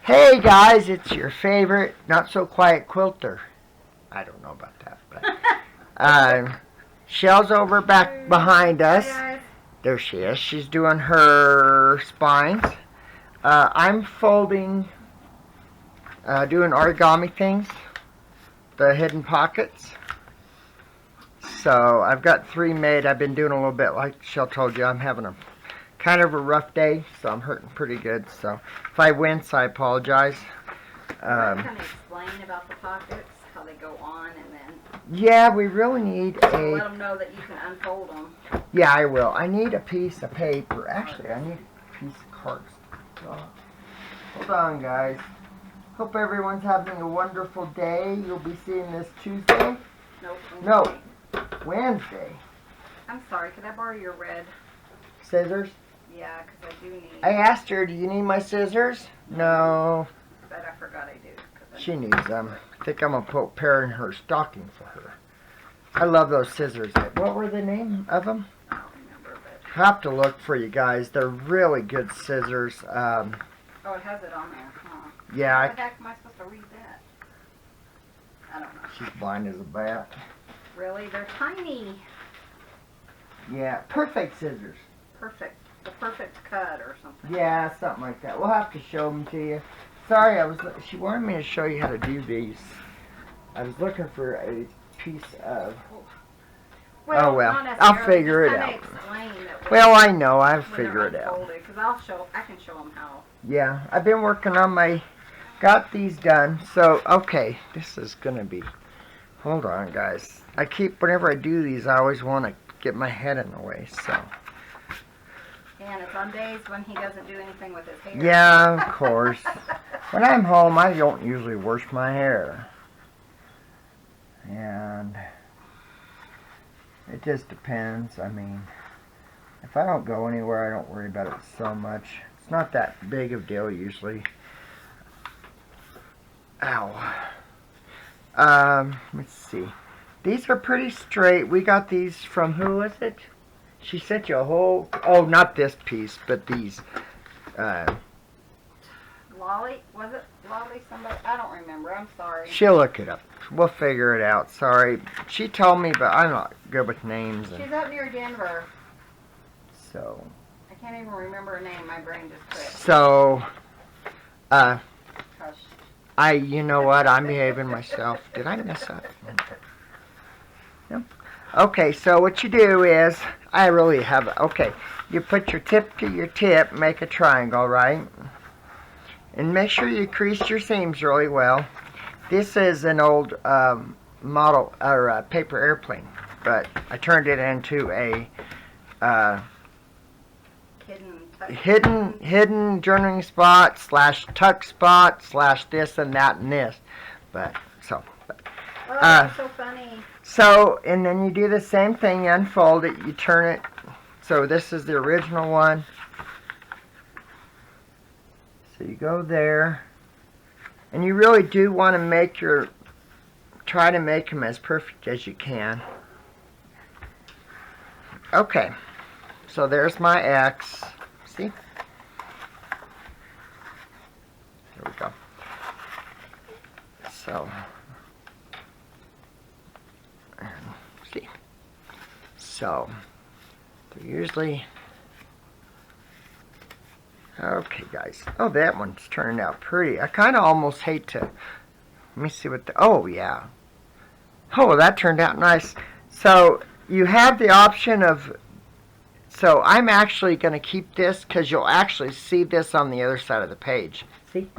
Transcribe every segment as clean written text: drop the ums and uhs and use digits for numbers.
Hey guys, it's your favorite not so quiet quilter. I don't know about that, but Shell's over back behind us. There she is. She's doing her spines. I'm folding, doing origami things, the hidden pockets. So I've got 3 made. I've been doing a little bit, like Shell told you. I'm having a kind of a rough day, so I'm hurting pretty good. So if I wince, I apologize. Can you explain about the pockets, how they go on, and then? Yeah, we really need let them know that you can unfold them. Yeah, I will. I need a piece of paper. Actually, I need a piece of cardstock. Hold on, guys. Hope everyone's having a wonderful day. You'll be seeing this Tuesday. Nope. No, Wednesday. I'm sorry. Could I borrow your red Scissors? Yeah, because I do need. I asked her, do you need my scissors? No. But I forgot I do. She needs them. I think I'm going to put a pair in her stocking for her. I love those scissors. What were the name of them? I don't remember, but. I have to look for you guys. They're really good scissors. Oh, it has it on there, huh? Yeah. How the heck am I supposed to read that? I don't know. She's blind as a bat. Really? They're tiny. Yeah, perfect scissors. Perfect. The perfect cut or something. Yeah, something like that. We'll have to show them to you. Sorry, she wanted me to show you how to do these. I was looking for a piece of... Well, oh, well. I'll figure it out. Well, I know. I'll figure it out. Because I can show them how. Yeah, I've been working on my... Got these done. So, okay. This is going to be... Hold on, guys. Whenever I do these, I always want to get my head in the way, so... And it's on days when he doesn't do anything with his hair. Yeah, of course. When I'm home, I don't usually wash my hair. And it just depends. I mean, if I don't go anywhere, I don't worry about it so much. It's not that big of a deal usually. Ow. Let's see. These are pretty straight. We got these from, who was it? She sent you a whole, oh, not this piece, but these. Lolly? Was it Lolly somebody? I don't remember. I'm sorry. She'll look it up. We'll figure it out. Sorry. She told me, but I'm not good with names. She's up near Denver. So. I can't even remember her name. My brain just quit. So, Hush. you know what? I'm behaving myself. Did I mess up? No. Okay, so what you do is, okay, you put your tip to your tip, make a triangle, right? And make sure you crease your seams really well. This is an old model, or paper airplane, but I turned it into a hidden journaling spot / tuck spot / this and that and this. But, so. Oh, that's so funny. So, and then you do the same thing, you unfold it, you turn it. So this is the original one. So you go there. And you really do want to try to make them as perfect as you can. Okay. So there's my X. See? There we go. So... see. So, they're usually... Okay, guys. Oh, that one's turning out pretty. I kind of almost hate to... Let me see what the... Oh, yeah. Oh, that turned out nice. So, you have the option of... So, I'm actually going to keep this because you'll actually see this on the other side of the page. See?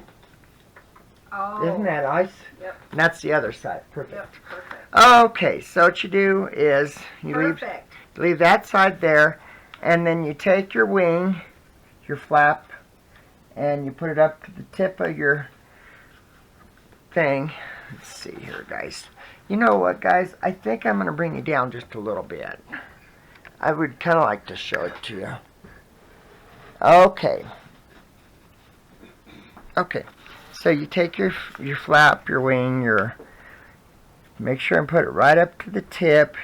Oh. Isn't that nice? Yep. And that's the other side. Perfect. Yep, perfect. Okay, so what you do is you leave that side there, and then you take your wing, your flap, and you put it up to the tip of your thing. Let's see here, guys. You know what, guys? I think I'm going to bring you down just a little bit. I would kind of like to show it to you. Okay. Okay. So you take your flap, your wing, make sure and put it right up to the tip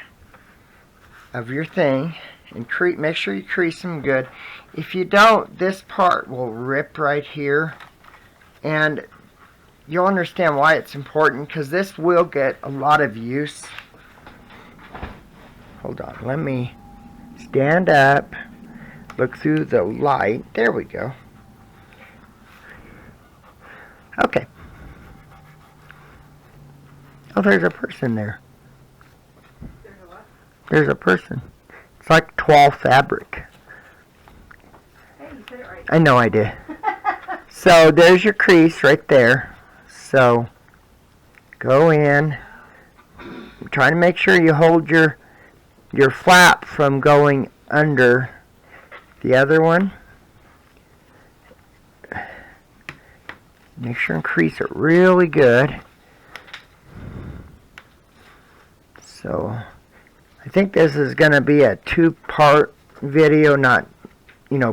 of your thing, and make sure you crease them good. If you don't, this part will rip right here, And you'll understand why it's important, because this will get a lot of use. Hold on, let me stand up, look through the light. There we go. Okay. Oh, there's a person there. There's a what? There's a person. It's like 12 fabric. Hey, you said it right. I know I did. So there's your crease right there. So go in. Try to make sure you hold your flap from going under the other one. Make sure and crease it really good. So I think this is going to be a 2-part video, not,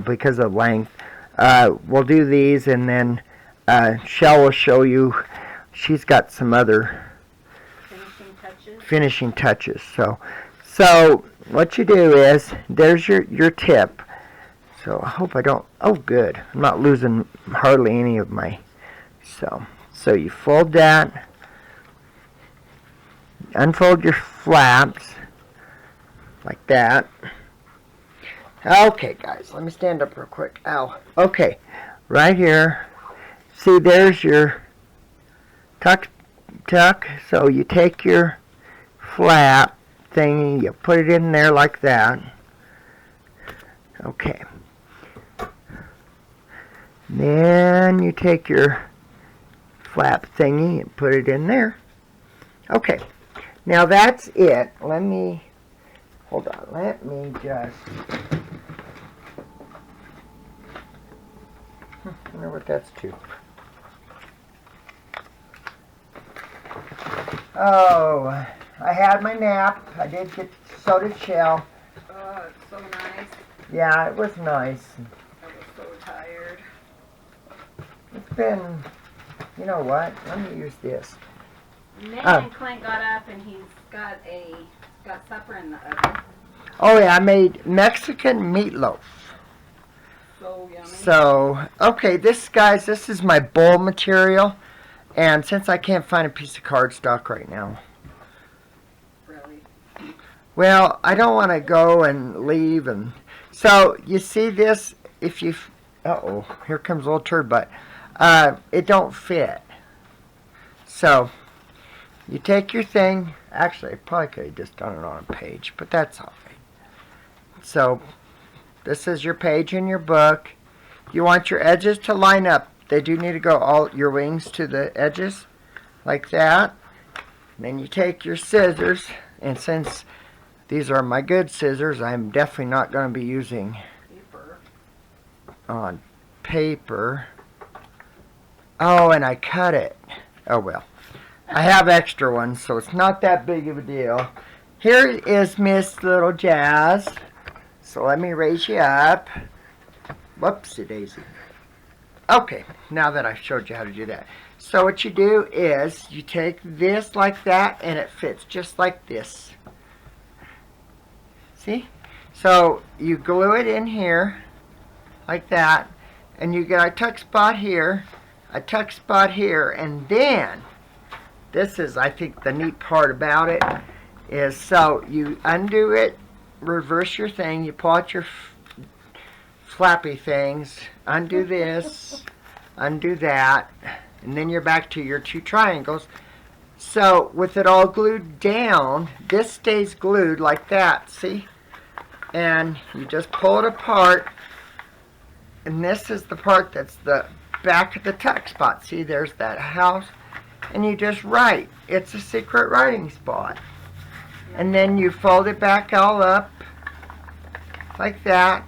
because of length. We'll do these, and then Shell will show you. She's got some other finishing touches. So what you do is, there's your tip. So I hope I don't, oh good, I'm not losing hardly any of my, so you fold that, unfold your flaps, like that. Okay guys, let me stand up real quick. Ow. Okay, right here, see there's your tuck, so you take your flap thingy, you put it in there like that. Okay. Then you take your flap thingy and put it in there. Okay. Now that's it. Let me just I wonder what that's to. Oh, I had my nap. I did get, so did Shell. Oh, it's so nice. Yeah, it was nice. I was so tired. It's been, you know what? Let me use this. And Clint got up and he's got supper in the oven. Oh yeah, I made Mexican meatloaf. So yummy. So, okay, this is my bowl material. And since I can't find a piece of cardstock right now. Really? Well, I don't want to go and leave. And so, you see this? If you, uh-oh, here comes a little turd butt. It don't fit. So, you take your thing. Actually, I probably could have just done it on a page, but that's all right. So, this is your page in your book. You want your edges to line up. They do need to go all your wings to the edges, like that. And then you take your scissors, and since these are my good scissors, I'm definitely not going to be using on paper. Oh, and I cut it. Oh well. I have extra ones, so it's not that big of a deal. Here is Miss Little Jazz. So let me raise you up. Whoopsie daisy. Okay, now that I've showed you how to do that. So what you do is you take this like that, and it fits just like this. See? So you glue it in here like that, and you get a tuck spot here, a tuck spot here, and then this is, I think, the neat part about it is, so you undo it, reverse your thing, you pull out your flappy things, undo this, undo that, and then you're back to your 2 triangles. So with it all glued down, this stays glued like that, see? And you just pull it apart, and this is the part that's the back of the tuck spot. See, there's that house, and you just write. It's a secret writing spot. And then you fold it back all up like that.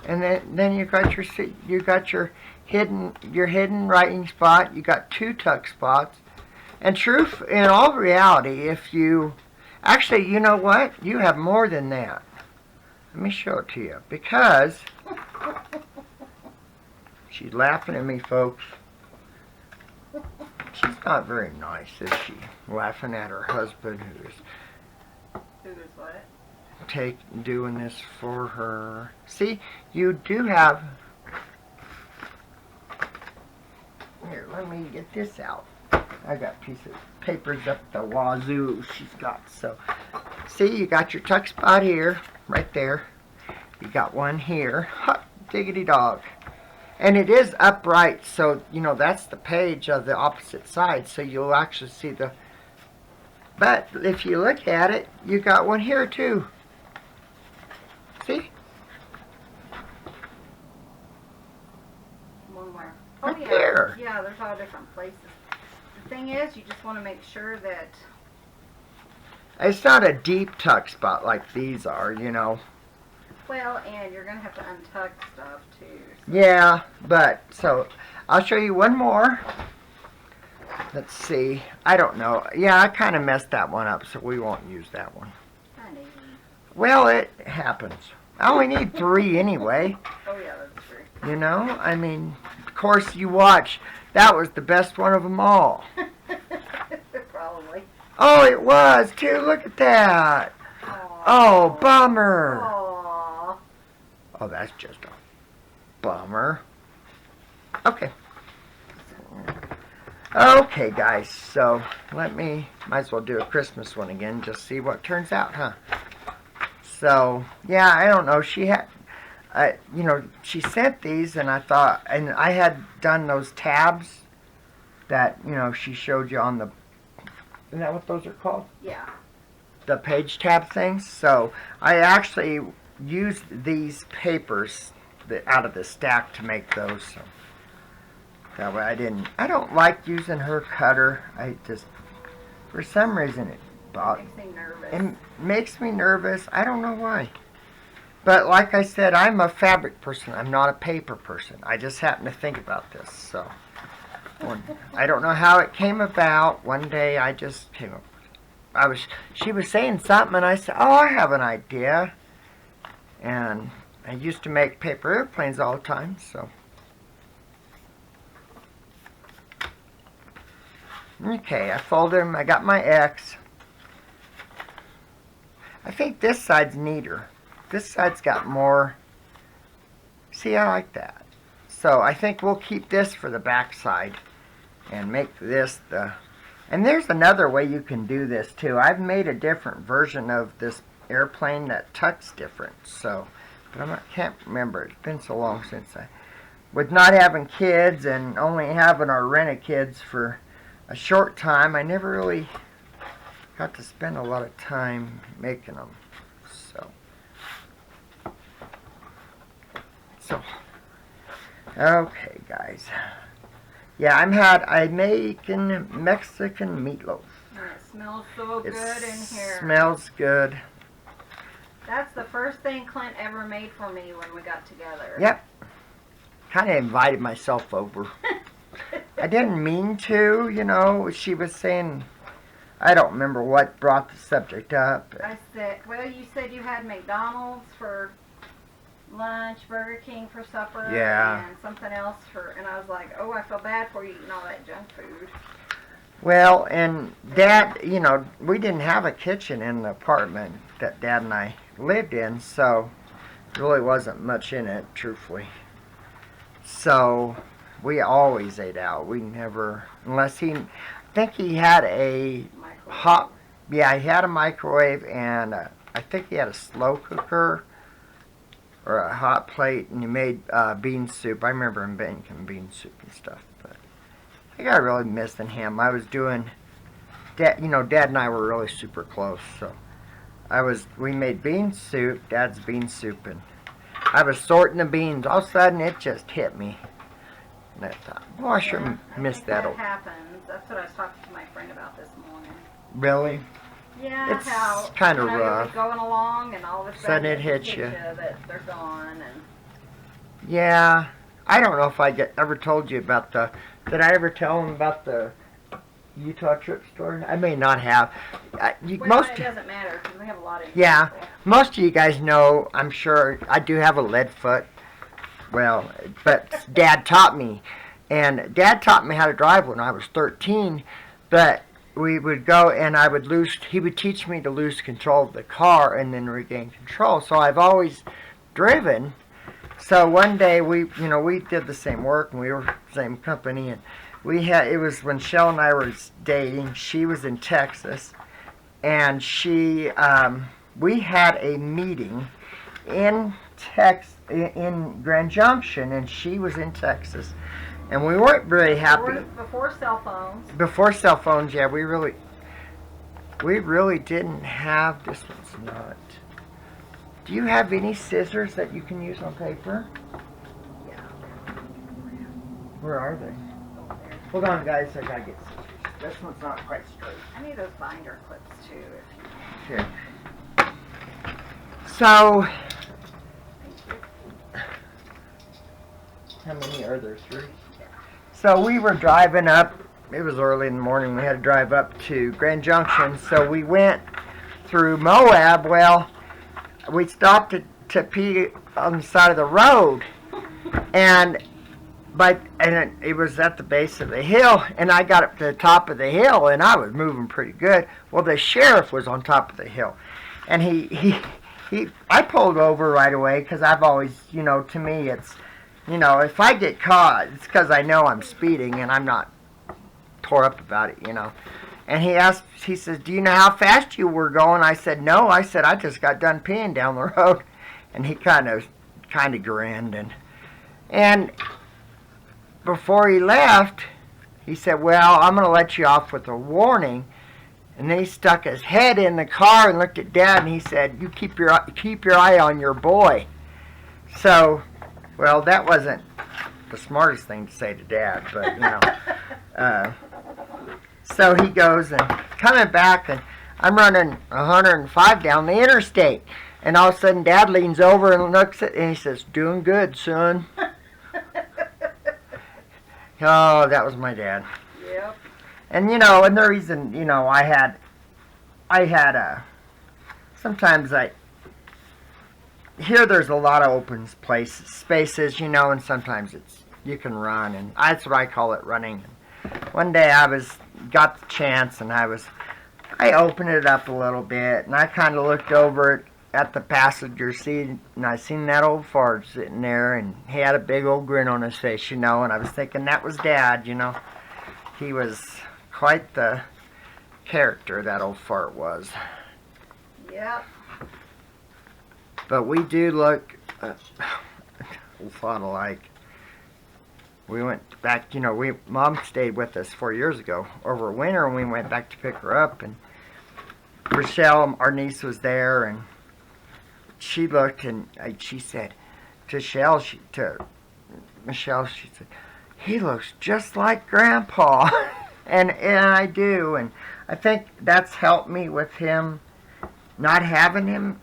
And then you got your hidden writing spot. You got 2 tuck spots. And in all reality, if you actually, you know what? You have more than that. Let me show it to you, because she's laughing at me, folks. She's not very nice, is she? Laughing at her husband who's what? doing this for her. See, you do have let me get this out. I got a piece of papers up the wazoo she's got. So, see, you got your tuck spot here, right there. You got one here. Hot diggity dog. And it is upright, so, you know, that's the page of the opposite side, so you'll actually see the... But if you look at it, you got one here, too. See? One more. Right yeah. there. Yeah, there's all different places. The thing is, you just want to make sure that... It's not a deep tuck spot like these are, you know. Well, and you're going to have to untuck stuff, too. So. Yeah, but, so, I'll show you one more. Let's see. I don't know. Yeah, I kind of messed that one up, so we won't use that one. Honey. Well, it happens. I only need 3 anyway. Oh, yeah, that's true. You know, I mean, of course you watch. That was the best one of them all. Probably. Oh, it was, too. Look at that. Aww. Oh, bummer. Aww. Oh, that's just a bummer. Okay. Okay, guys, so might as well do a Christmas one again, just see what turns out, huh? So, yeah, I don't know, she had, you know, she sent these, and I thought, and I had done those tabs that, you know, she showed you on the, isn't that what those are called? Yeah. The page tab things. So, I actually used these papers out of the stack to make those, so. That way I don't like using her cutter. I just, for some reason it Makes me nervous. makes me nervous. I don't know why. But like I said, I'm a fabric person. I'm not a paper person. I just happen to think about this. So, I don't know how it came about. One day I just came up. She was saying something and I said, oh, I have an idea. And I used to make paper airplanes all the time, so. Okay, I folded them. I got my X. I think this side's neater. This side's got more. See, I like that. So I think we'll keep this for the back side and make this the... And there's another way you can do this too. I've made a different version of this airplane that tucks different. So, but I can't remember. It's been so long since with not having kids and only having our rent-a-kids for a short time, I never really got to spend a lot of time making them. So, okay, guys. Yeah, I'm making Mexican meatloaf. And it smells so good in here. Smells good. That's the first thing Clint ever made for me when we got together. Yep. Kind of invited myself over. I didn't mean to, you know. She was saying, I don't remember what brought the subject up. I said, well, you said you had McDonald's for lunch, Burger King for supper, yeah, and something else for, and I was like, oh, I feel bad for you eating all that junk food. Well, and Dad, you know, we didn't have a kitchen in the apartment that Dad and I lived in, so there really wasn't much in it, truthfully. So we always ate out. We never, unless I think he had a Microwave. Yeah, he had a microwave, and I think he had a slow cooker or a hot plate, and he made bean soup. I remember him making bean soup and stuff, but I got really missing him. I was doing, Dad and I were really super close, so we made bean soup, Dad's bean soup, and I was sorting the beans. All of a sudden, it just hit me. And I thought, well, I sure missed that. That happens. That's what I was talking to my friend about this morning. Really? Yeah, It's how kind of you'll rough. be going along, and all of a Sudden sudden it hits you. that they're gone. And Yeah, I don't know if ever told you about did I ever tell him about the Utah trip story? I may not have. it doesn't matter because we have a lot of Yeah, people. most of you guys know, I'm sure, I do have a lead foot. Well, but Dad taught me. And Dad taught me how to drive when I was 13, but we would go and he would teach me to lose control of the car and then regain control. So I've always driven. So one day we did the same work and we were the same company, and it was when Shell and I were dating. She was in Texas, and we had a meeting in in Grand Junction, and she was in Texas, and we weren't very happy. Before cell phones. Before cell phones, yeah, we really didn't have. This one's not. Do you have any scissors that you can use on paper? Yeah. Where are they? Over there. Hold on, guys. I gotta get scissors. This one's not quite straight. I need those binder clips too. Here. So, how many are there? 3? So we were driving up. It was early in the morning. We had to drive up to Grand Junction. So we went through Moab. Well, we stopped to pee on the side of the road, and it was at the base of the hill, and I got up to the top of the hill, and I was moving pretty good. Well, the sheriff was on top of the hill, and I pulled over right away because I've always, to me it's, if I get caught, it's because I know I'm speeding and I'm not tore up about it, And he says, do you know how fast you were going? I said, no. I said, I just got done peeing down the road. And he kind of grinned. And before he left, he said, well, I'm going to let you off with a warning. And then he stuck his head in the car and looked at Dad, and he said, you keep your eye on your boy. So, well, that wasn't the smartest thing to say to Dad, but, so he goes and coming back, and I'm running 105 down the interstate. And all of a sudden, Dad leans over and looks at, and he says, doing good, son. Oh, that was my dad. Yep. And, and the reason, I had sometimes here there's a lot of open spaces, and sometimes you can run, and that's what I call it, running. One day got the chance, and I opened it up a little bit, and I kind of looked over at the passenger seat, and I seen that old fart sitting there, and he had a big old grin on his face, and I was thinking that was Dad, He was quite the character, that old fart was. Yep. But we do look a lot alike. We went back, Mom stayed with us 4 years ago over winter, and we went back to pick her up, and Rochelle, our niece, was there, and she looked, and she said to Michelle, she said, he looks just like Grandpa. and I do, and I think that's helped me with him. Not having him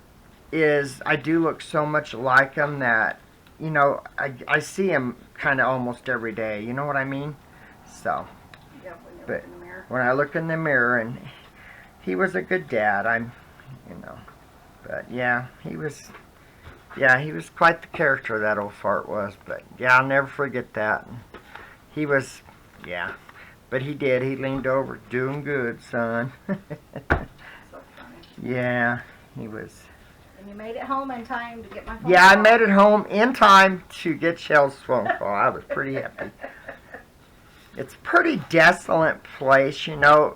is, I do look so much like him that, I see him kind of almost every day, you know what I mean? So, Yep, when you but look in the mirror. when I look in the mirror, and he was a good dad, but yeah, he was quite the character, that old fart was, but yeah, I'll never forget that. He was, yeah, but he leaned over, doing good, son. So funny. Yeah, he was. And you made it home in time to get my phone Yeah, I call. made it home in time to get Shell's phone call. I was pretty happy. It's a pretty desolate place,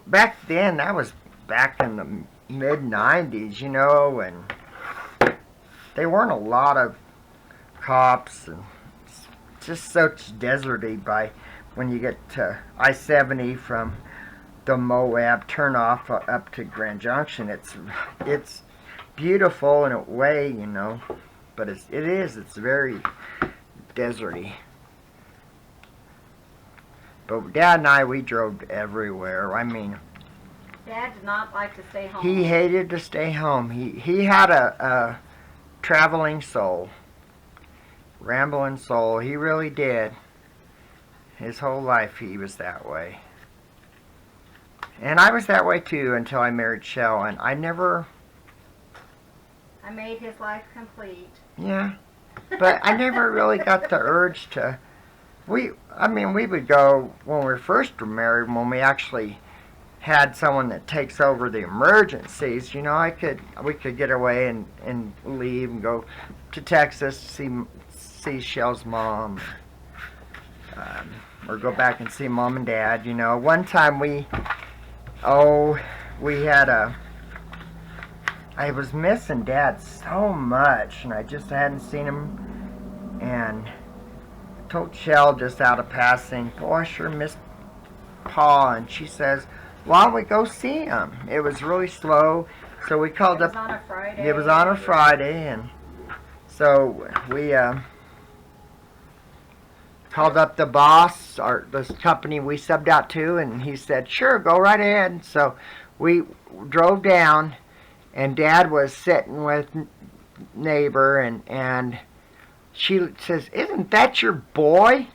Back then, that was back in the mid-90s, and there weren't a lot of cops, and it's just such deserty by when you get to I-70 from the Moab turnoff up to Grand Junction. It's beautiful in a way, but it's very deserty. But Dad and I, we drove everywhere. I mean, Dad did not like to stay home. he hated to stay home. He had a traveling soul, rambling soul. He really did. His whole life he was that way. And I was that way too until I married Shell, and I made his life complete. Yeah, but I never really got the urge to. We would go when we first were married, when we actually had someone that takes over the emergencies. We could get away and leave and go to Texas to see Shell's mom. or go back and see Mom and Dad. You know, one time we had I was missing Dad so much, and I just hadn't seen him, and I told Shell just out of passing, boy, I sure miss Pa, and she says, why don't we go see him? It was really slow, so we called up. It was on a Friday. It was on a Friday, and so we called up the boss, or the company we subbed out to, and he said, sure, go right ahead. So we drove down, and Dad was sitting with neighbor, and she says, isn't that your boy?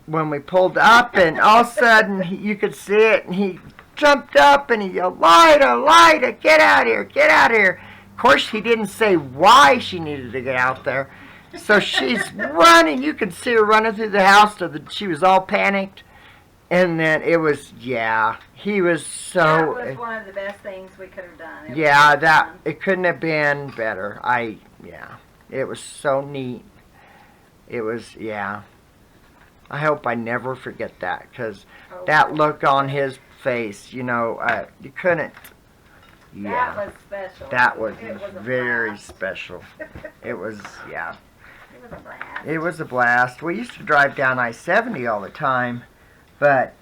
When we pulled up, and all of a sudden you could see it, and he jumped up and he yelled, Lida, Lida, get out here, get out here. Of course, he didn't say why she needed to get out there. So she's running. You could see her running through the house. She was all panicked. And then it was, yeah, he was so... That was one of the best things we could have done. It couldn't have been better. It was so neat. It was, yeah. I hope I never forget that, because that look on his face, you know, you couldn't. Yeah. That was special. That was a very blast. special. It was, yeah. It was a blast. It was a blast. We used to drive down I-70 all the time, but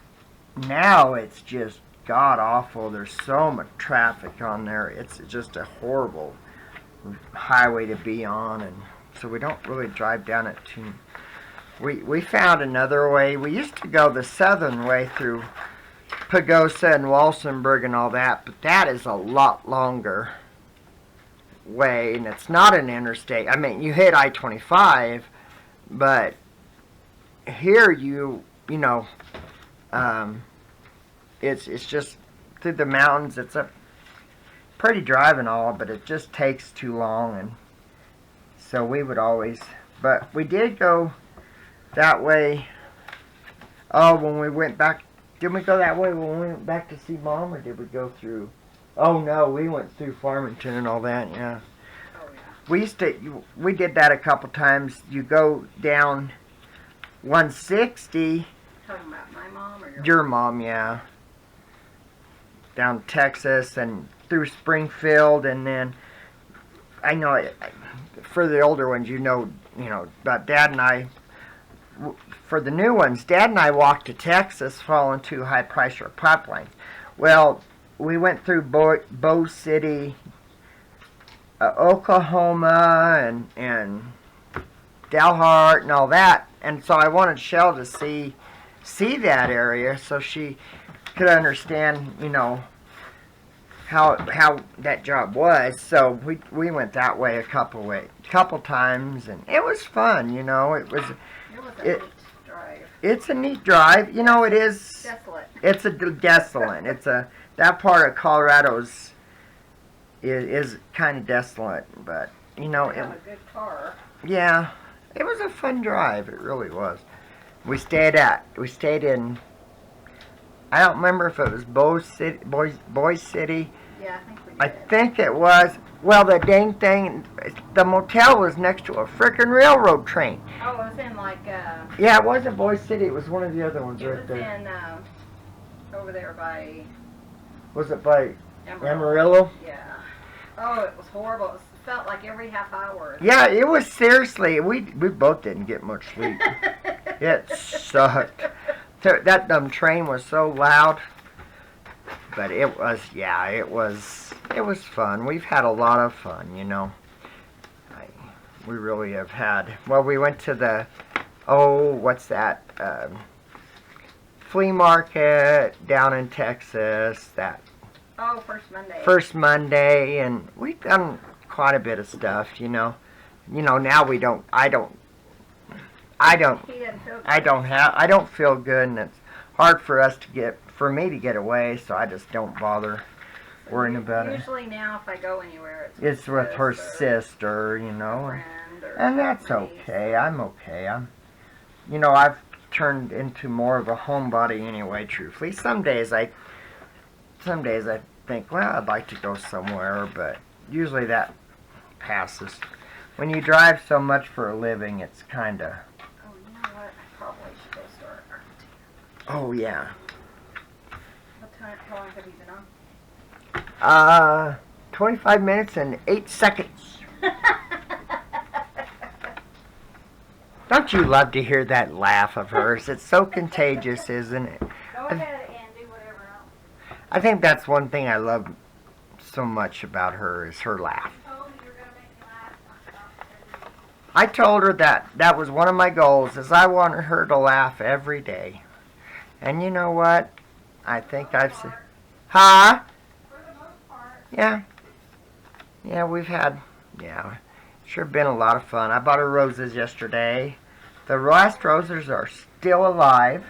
now it's just god-awful. There's so much traffic on there. It's just a horrible highway to be on, and so we don't really drive down it too. We found another way. We used to go the southern way through Pagosa and Walsenburg and all that, but that is a lot longer way, and it's not an interstate. I mean, you hit I-25, but here you know, it's just through the mountains. It's a pretty drive and all, but it just takes too long, and so we would always, but we did go that way. Oh, when we went back, did we go that way when we went back to see Mom, or did we go through? Oh no, we went through Farmington and all that. Yeah. Oh yeah. We did that a couple times. You go down 160. Talking about my mom or Your mom, yeah. Down Texas and through Springfield, and then I know for the older ones, you know, about Dad and I. For the new ones, Dad and I walked to Texas following two high-pressure pipelines. Well, we went through Bow City, Oklahoma, and Dalhart and all that, and so I wanted Shell to see that area so she could understand, you know, how that job was. So we went that way a couple times, and it was fun, you know. It was a neat drive. It's a neat drive. You know, it is. Desolate. It's desolate. That part of Colorado's is kind of desolate, but you know, It was a good car. yeah, it was a fun drive. It really was. We stayed in. I don't remember if it was Boise City. Yeah, I think we did. I think it was. Well, the dang thing, the motel was next to a frickin' railroad train. Oh, it was in like, Yeah, it wasn't Boise City. It was one of the other ones right there. It was in, over there by Was it by Amarillo. Amarillo? Yeah. Oh, it was horrible. It felt like every half hour. Yeah, it was seriously. We both didn't get much sleep. It sucked. That dumb train was so loud. But it was fun. We've had a lot of fun, you know. We really have had. Well, we went to the, what's that? Flea market down in Texas. That First Monday, and we've done quite a bit of stuff, you know. You know, now we don't. I don't feel good, and it's hard for me to get away, so I just don't bother worrying about it. Usually now, if I go anywhere, It's with her sister, you know, and that's okay. I'm okay. You know, I've turned into more of a homebody anyway. Truthfully, some days I think, well, I'd like to go somewhere, but usually that passes. When you drive so much for a living, it's kind of. Oh, you know what? I probably should Oh, yeah. How long have you been on? 25 minutes and 8 seconds. Don't you love to hear that laugh of hers? It's so contagious, isn't it? Go ahead and do whatever else. I think that's one thing I love so much about her is her laugh. I told her that was one of my goals, is I wanted her to laugh every day. And you know what? I think I've said... Huh? For the most part. Yeah. Yeah, we've had... Yeah. Sure been a lot of fun. I bought her roses yesterday. The last roses are still alive,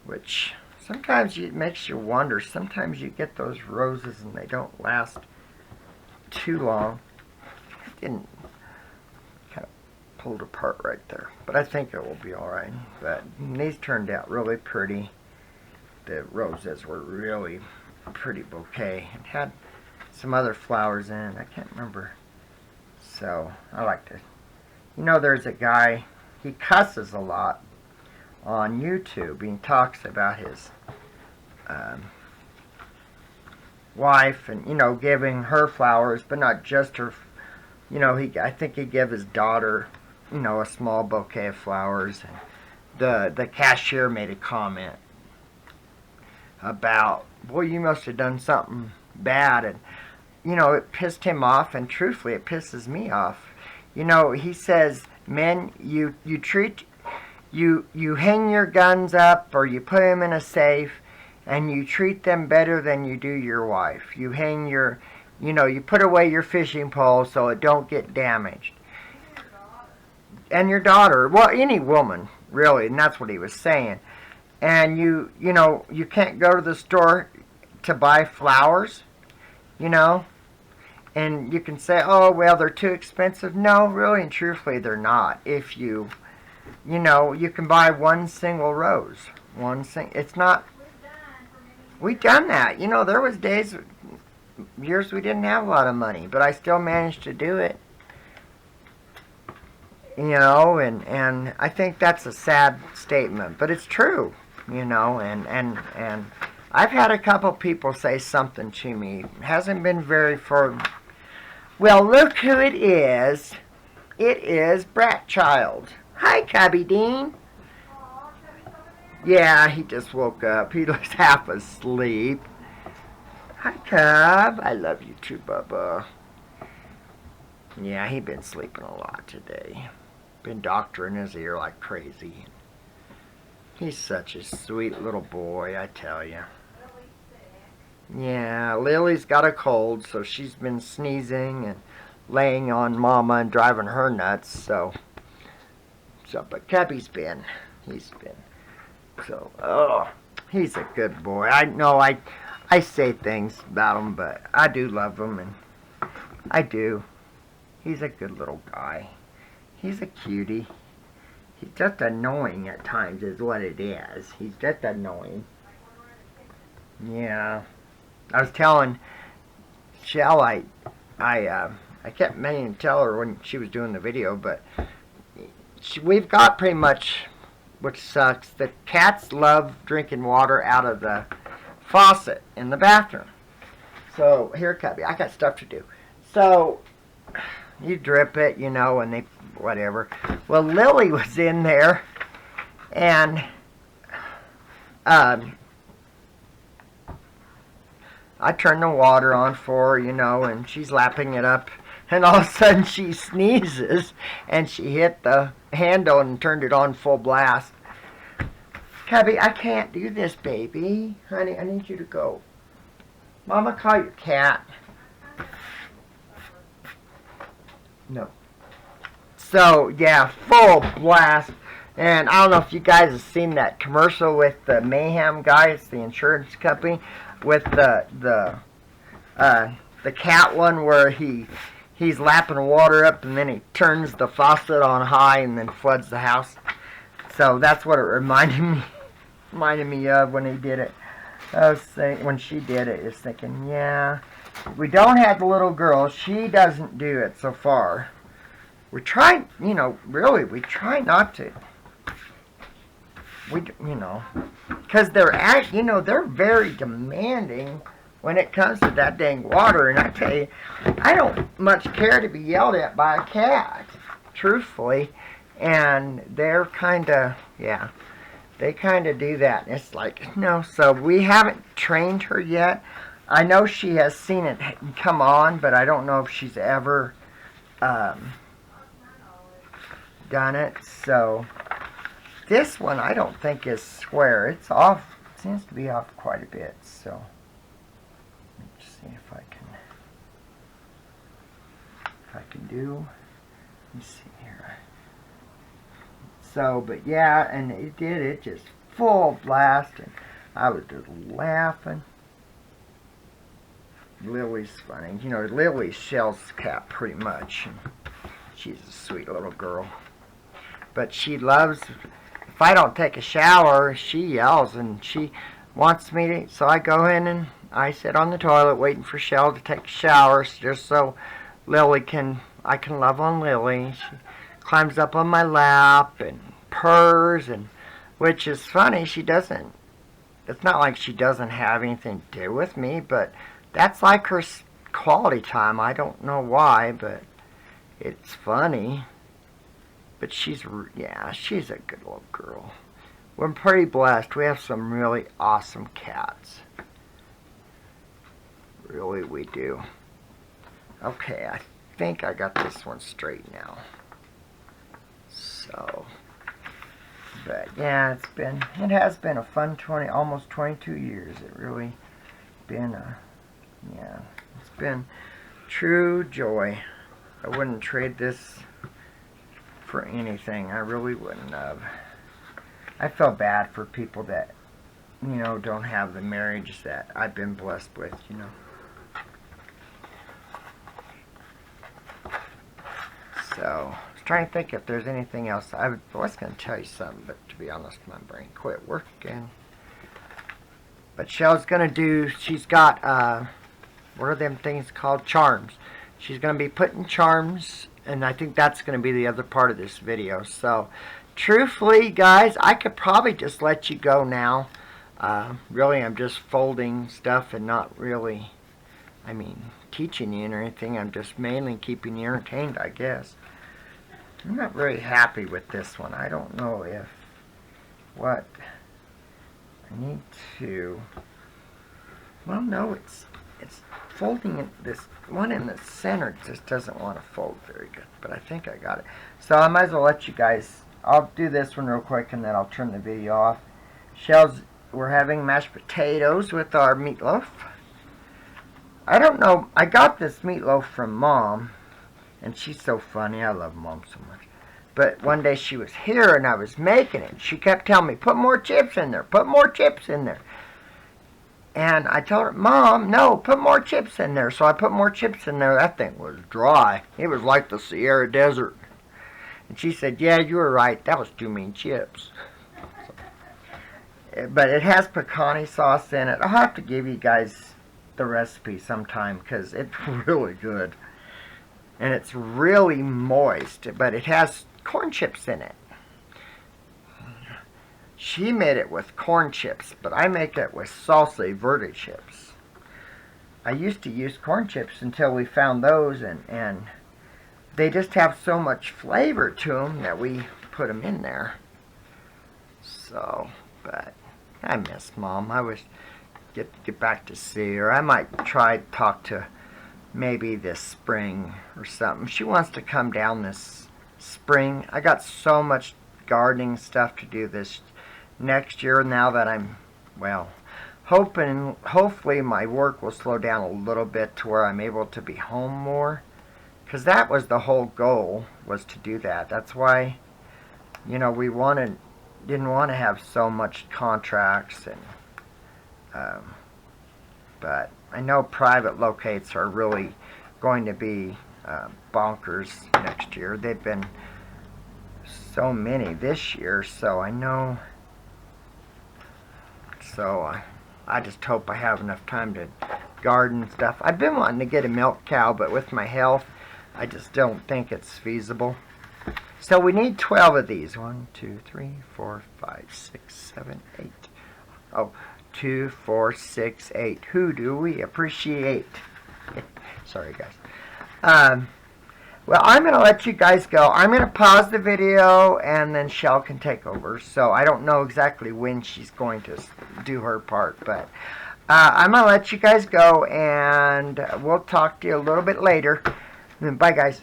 which sometimes it makes you wonder. Sometimes you get those roses and they don't last too long. It didn't kind of pulled apart right there, but I think it will be all right. But these turned out really pretty. The roses were really pretty bouquet. It had some other flowers in it. I can't remember. So I like to. You know, there's a guy. He cusses a lot on YouTube. He talks about his wife and, you know, giving her flowers, but not just her. You know, I think he gave his daughter, you know, a small bouquet of flowers. And the cashier made a comment about, boy, you must have done something bad. And, you know, it pissed him off, and truthfully, it pisses me off. You know, he says, men, you hang your guns up or you put them in a safe and you treat them better than you do your wife. You hang your, you know, you put away your fishing pole so it don't get damaged. And your daughter, well, any woman, really, and that's what he was saying. And you know, you can't go to the store to buy flowers, you know. And you can say, oh, well, they're too expensive. No, really and truthfully, they're not. If you know, you can buy one single rose. It's not. We've done that. You know, there was years we didn't have a lot of money, but I still managed to do it. You know, and I think that's a sad statement, but it's true. You know, and I've had a couple people say something to me. It hasn't been very for. Well, look who it is. It is Brat Child. Hi, Cubby Dean. Yeah, he just woke up. He looks half asleep. Hi, Cub. I love you too, Bubba. Yeah, he been sleeping a lot today. Been doctoring his ear like crazy. He's such a sweet little boy, I tell you. Yeah, Lily's got a cold, so she's been sneezing and laying on Mama and driving her nuts, so but Cubby's been, he's a good boy. I know I say things about him, but I do love him, and I do. He's a good little guy. He's a cutie. He's just annoying at times is what it is. He's just annoying. Yeah. I was telling Shell, I kept meaning to tell her when she was doing the video, but we've got pretty much, which sucks, the cats love drinking water out of the faucet in the bathroom. So, here, Cubby, I got stuff to do. So, you drip it, you know, and they, whatever. Well, Lily was in there, and, I turned the water on for her, you know, and she's lapping it up. And all of a sudden she sneezes, and she hit the handle and turned it on full blast. Cubby, I can't do this, baby. Honey, I need you to go. Mama, call your cat. No. So, yeah, full blast. And I don't know if you guys have seen that commercial with the Mayhem guy. It's the insurance company. With the cat one where he's lapping water up and then he turns the faucet on high and then floods the house. So that's what it reminded me of when he did it. I was thinking, when she did it, I was thinking, yeah, we don't have the little girl. She doesn't do it so far. We try, you know, really, we try not to. you know, because they're very demanding when it comes to that dang water. And I tell you, I don't much care to be yelled at by a cat, truthfully. And they're kind of, yeah, they kind of do that. And it's like, no, so we haven't trained her yet. I know she has seen it come on, but I don't know if she's ever done it. So this one I don't think is square. It's off, seems to be off quite a bit. So let's see if I can do, let me see here. So, but yeah, and it just full blast, and I was just laughing. Lily's funny. You know, Lily's Shell's cat pretty much. She's a sweet little girl. But she loves, if I don't take a shower, she yells and she wants me to, so I go in and I sit on the toilet waiting for Shell to take a shower just so I can love on Lily. She climbs up on my lap and purrs, and which is funny, it's not like she doesn't have anything to do with me, but that's like her quality time. I don't know why, but it's funny. But she's a good little girl. We're pretty blessed. We have some really awesome cats. Really, we do. Okay, I think I got this one straight now. So, but yeah, it has been a fun almost 22 years. It really been it's been true joy. I wouldn't trade this for anything. I really wouldn't have. I feel bad for people that, don't have the marriage that I've been blessed with, So, I was trying to think if there's anything else. I was going to tell you something, but to be honest, my brain quit working. But Shell's going to she's got, what are them things called? Charms. She's going to be putting charms, and I think that's going to be the other part of this video. So, truthfully, guys, I could probably just let you go now. Really, I'm just folding stuff and not really, teaching you or anything. I'm just mainly keeping you entertained, I guess. I'm not very happy with this one. I don't know what I need to, well, no, it's folding it. This one in the center just doesn't want to fold very good, but I think I got it. So I might as well let you guys, I'll do this one real quick and then I'll turn the video off. We're having mashed potatoes with our meatloaf. I don't know, I got this meatloaf from Mom, and she's so funny. I love Mom so much. But one day she was here and I was making it. She kept telling me, put more chips in there, put more chips in there. And I told her, Mom, no, put more chips in there. So I put more chips in there. That thing was dry. It was like the Sierra Desert. And she said, yeah, you were right. That was too many chips. But it has pecani sauce in it. I'll have to give you guys the recipe sometime because it's really good. And it's really moist, but it has corn chips in it. She made it with corn chips, but I make it with salsa verde chips. I used to use corn chips until we found those, and they just have so much flavor to them that we put them in there. So, but I miss Mom. I wish get back to see her. I might try to talk to maybe this spring or something. She wants to come down this spring. I got so much gardening stuff to do this next year now that I'm, well, hopefully my work will slow down a little bit to where I'm able to be home more. Because that was the whole goal, was to do that. That's why, we didn't want to have so much contracts, and but I know private locates are really going to be bonkers next year. They've been so many this year, so I know. So I just hope I have enough time to garden and stuff. I've been wanting to get a milk cow, but with my health, I just don't think it's feasible. So we need 12 of these. 1, 2, 3, 4, 5, 6, 7, 8. Oh, 2, 4, 6, 8. Who do we appreciate? Sorry, guys. Well, I'm going to let you guys go. I'm going to pause the video, and then Shell can take over. So I don't know exactly when she's going to do her part, but I'm going to let you guys go, and we'll talk to you a little bit later. Bye, guys.